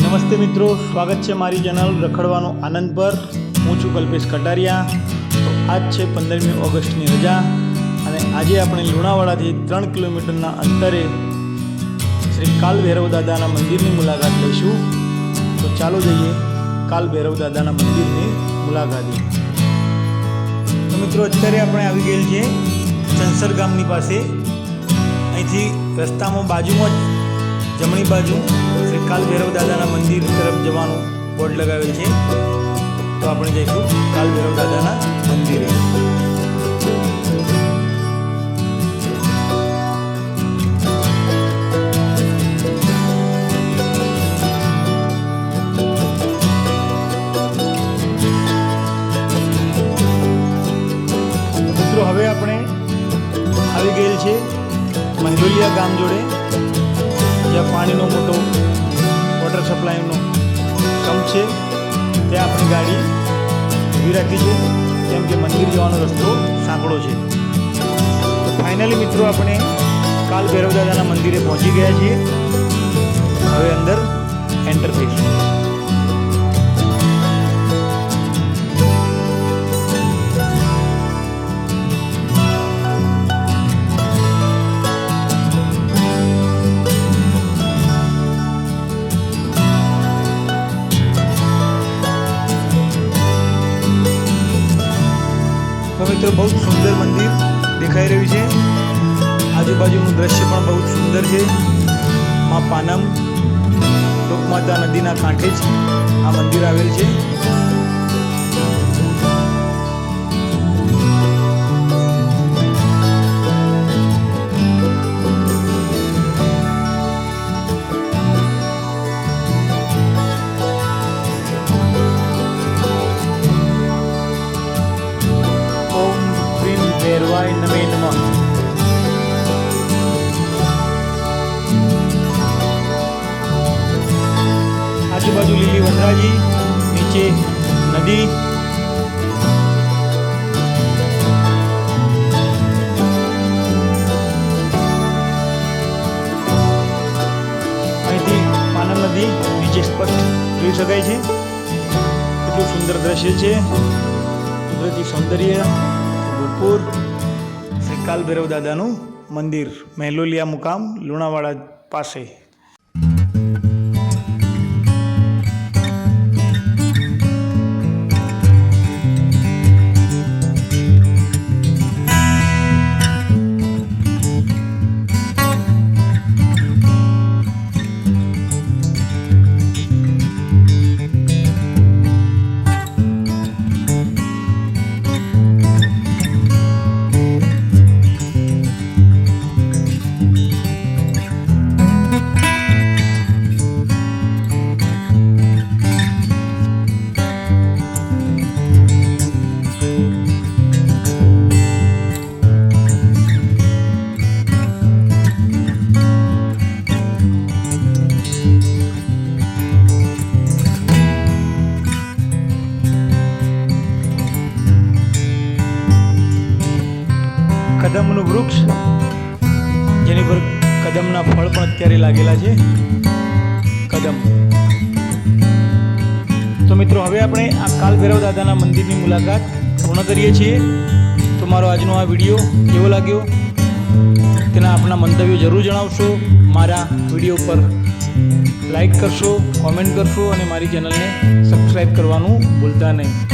નમસ્તે મિત્રો, સ્વાગત છે મારી ચેનલ રખડવાનો આનંદ પર। હું છું કલ્પેશ કટારિયા। તો આજ છે 15મી ઓગસ્ટની રજા અને આજે આપણે લુણાવાડાથી 3 કિલોમીટરના અંતરે શ્રી કાલ ભૈરવ દાદાના મંદિરની મુલાકાત લઈશું। તો ચાલો જઈએ કાલ ભૈરવ દાદાના મંદિરની મુલાકાતે। તો મિત્રો, અત્યારે આપણે આવી ગયેલ છે ચંસર ગામની પાસે। અહીંથી રસ્તામાં બાજુમાં જ જમણી બાજુ શ્રી કાલ ભૈરવ દાદાના મંદિર તરફ જવાનું બોર્ડ લગાવેલ છે। તો આપણે જઈશું કાલ ભૈરવ દાદાના મંદિરે। મિત્રો, હવે આપણે આવી ગયેલ છે મંજોલિયા ગામ જોડે, જ્યાં પાણીનો મોટો વોટર સપ્લાયનો સંપ છે। ત્યાં આપણી ગાડી ઊભી રાખી છે, કેમ કે મંદિર જવાનો રસ્તો સાંકડો છે। તો ફાઇનલી મિત્રો, આપણે કાલ ભૈરવ દાદાના મંદિરે પહોંચી ગયા છીએ। હવે અંદર એન્ટર થઈશું। મિત્રો, બહુ સુંદર મંદિર દેખાઈ રહ્યું છે। આજુબાજુનું દ્રશ્ય પણ બહુ સુંદર છે। માં પાનમ લોકમાતા નદીના કાંઠે જ આ મંદિર આવેલ છે। ભૈરવાય નમે નમઃ। આજુબાજુ લીલી વનરાજી, નીચે નદી। અહીંથી પાનમ નદી નીચે સ્પષ્ટ જોઈ શકાય છે। કેટલું સુંદર દ્રશ્ય છે, કુદરતી સૌંદર્ય ભરપૂર। શ્રી કાલ ભૈરવ દાદાનું મંદિર, મહેલોલિયા મુકામ, લુણાવાડા પાસે। કદમનું વૃક્ષ, જેની પર કદમના ફળ પણ અત્યારે લાગેલા છે, કદમ। તો મિત્રો, હવે આપણે આ કાલ ભૈરવ દાદાના મંદિરની મુલાકાત પૂર્ણ કરીએ છીએ। તો મારો આજનો આ વિડીયો કેવો લાગ્યો તેના આપણા મંતવ્યો જરૂર જણાવશો। મારા વિડીયો પર લાઈક કરશો, કોમેન્ટ કરશો અને મારી ચેનલને સબસ્ક્રાઈબ કરવાનું ભૂલતા નહીં।